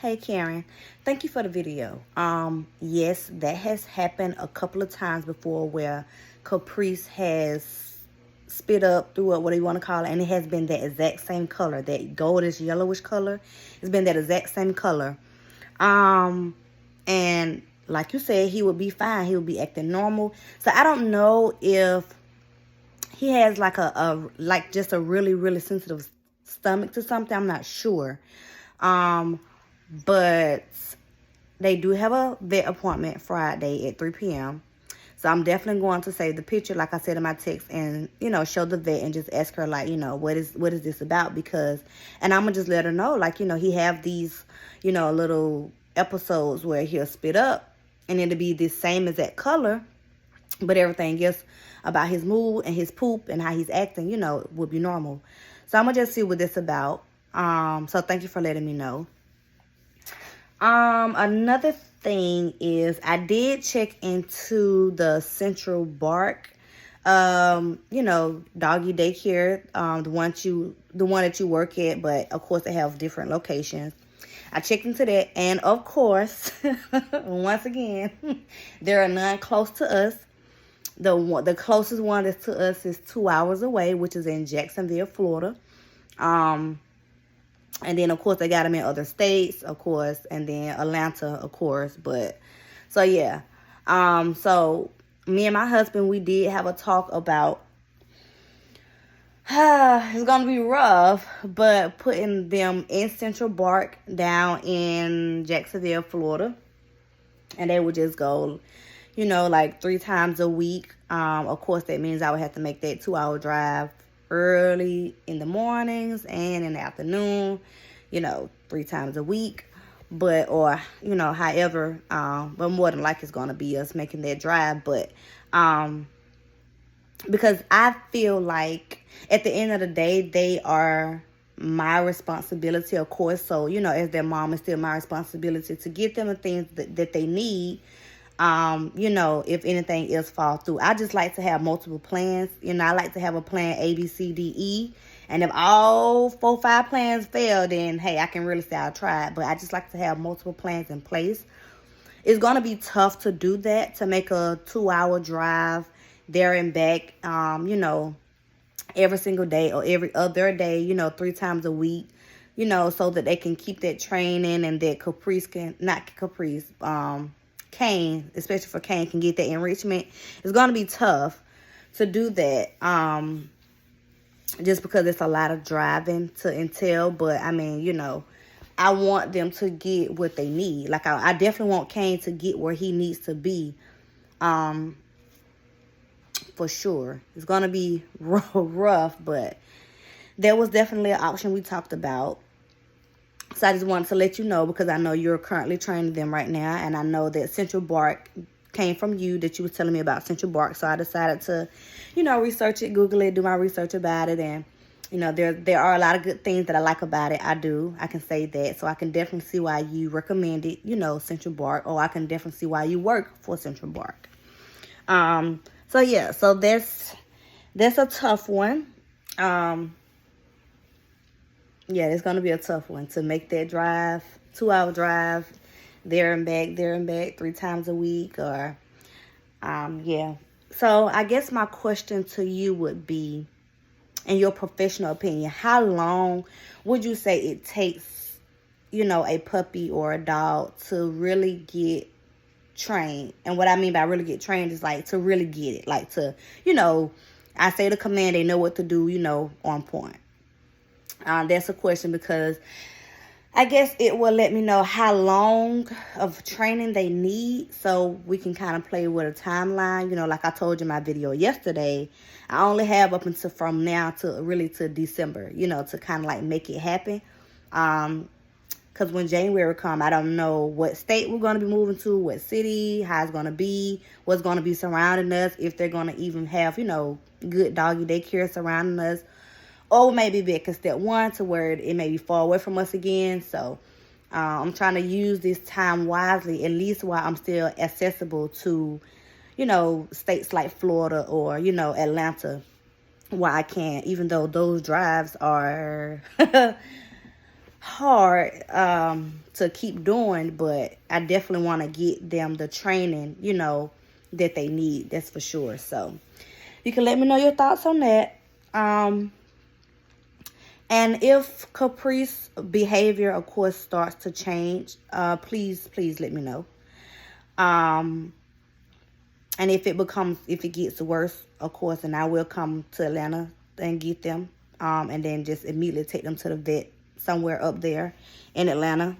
Hey Karen, thank you for the video. Yes, that has happened a couple of times before where Caprice has spit up, threw up, whatever you want to call it, and it has been that exact same color, that goldish yellowish color. It's been that exact same color. And like you said, he would be fine. He would be acting normal. So I don't know if he has like like just a really, really sensitive stomach to something. I'm not sure. But they do have a vet appointment Friday at 3 p.m. So I'm definitely going to save the picture, like I said in my text, and, show the vet and just ask her, like, what is this about? Because, and I'm going to just let her know, like, he have these, little episodes where he'll spit up and it'll be the same as that color, but everything else about his mood and his poop and how he's acting, would be normal. So I'm going to just see what this about. So thank you for letting me know. Another thing is I did check into the Central Bark, doggy daycare, the one that you work at, but of course they have different locations. I checked into that, and of course, once again, there are none close to us. The closest one that's to us is 2 hours away, which is in Jacksonville, Florida. And then, of course, they got them in other states, of course, and then Atlanta, of course. But, so, yeah. So, me and my husband, we did have a talk about, it's going to be rough, but putting them in Central Bark down in Jacksonville, Florida. And they would just go, like 3 times a week. Of course, that means I would have to make that 2-hour drive early in the mornings and in the afternoon, 3 times a week, but, or, however, but more than likely it's going to be us making that drive. But, because I feel like at the end of the day, they are my responsibility, of course. So, as their mom, it's still my responsibility to get them the things that they need. If anything else fall through. I just like to have multiple plans. I like to have a plan A, B, C, D, E. And if all 4, 5 plans fail, then, hey, I can really say I tried. But I just like to have multiple plans in place. It's going to be tough to do that, to make a 2-hour drive there and back, every single day or every other day, 3 times a week, so that they can keep that training and that Kane, especially for Kane, can get that enrichment. It's going to be tough to do that, just because it's a lot of driving to entail. But, I mean, I want them to get what they need. Like, I definitely want Kane to get where he needs to be, for sure. It's going to be rough, but that was definitely an option we talked about. So I just wanted to let you know, because I know you're currently training them right now, and I know that Central Bark came from you, that you was telling me about Central Bark. So I decided to, research it, Google it, do my research about it, and there are a lot of good things that I like about it. I can say that. So I can definitely see why you recommend it, Central Bark, or I can definitely see why you work for Central Bark. So yeah, so that's a tough one. Yeah, it's going to be a tough one to make that drive, 2-hour drive, there and back, 3 times a week, or, yeah. So I guess my question to you would be, in your professional opinion, how long would you say it takes, a puppy or a dog to really get trained? And what I mean by really get trained is like to really get it, like to, I say the command, they know what to do, on point. That's a question, because I guess it will let me know how long of training they need, so we can kind of play with a timeline. Like I told you in my video yesterday, I only have up until from now to December, to kind of like make it happen. Because when January come, I don't know what state we're going to be moving to, what city, how it's going to be, what's going to be surrounding us, if they're going to even have, good doggy daycare surrounding us. Or maybe back in step 1 to where it may be far away from us again. So I'm trying to use this time wisely, at least while I'm still accessible to, states like Florida or, Atlanta, while I can, even though those drives are hard to keep doing, but I definitely want to get them the training, you know, that they need. That's for sure. So you can let me know your thoughts on that. And if Caprice behavior, of course, starts to change, please let me know. And if it gets worse, of course, and I will come to Atlanta and get them, and then just immediately take them to the vet somewhere up there in Atlanta.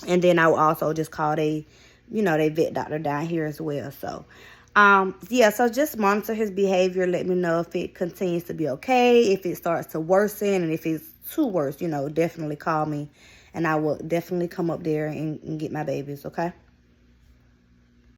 And then I will also just call they vet doctor down here as well. So, yeah, so just monitor his behavior. Let me know if it continues to be okay, if it starts to worsen, and if it's too worse, definitely call me, and I will definitely come up there and get my babies, okay?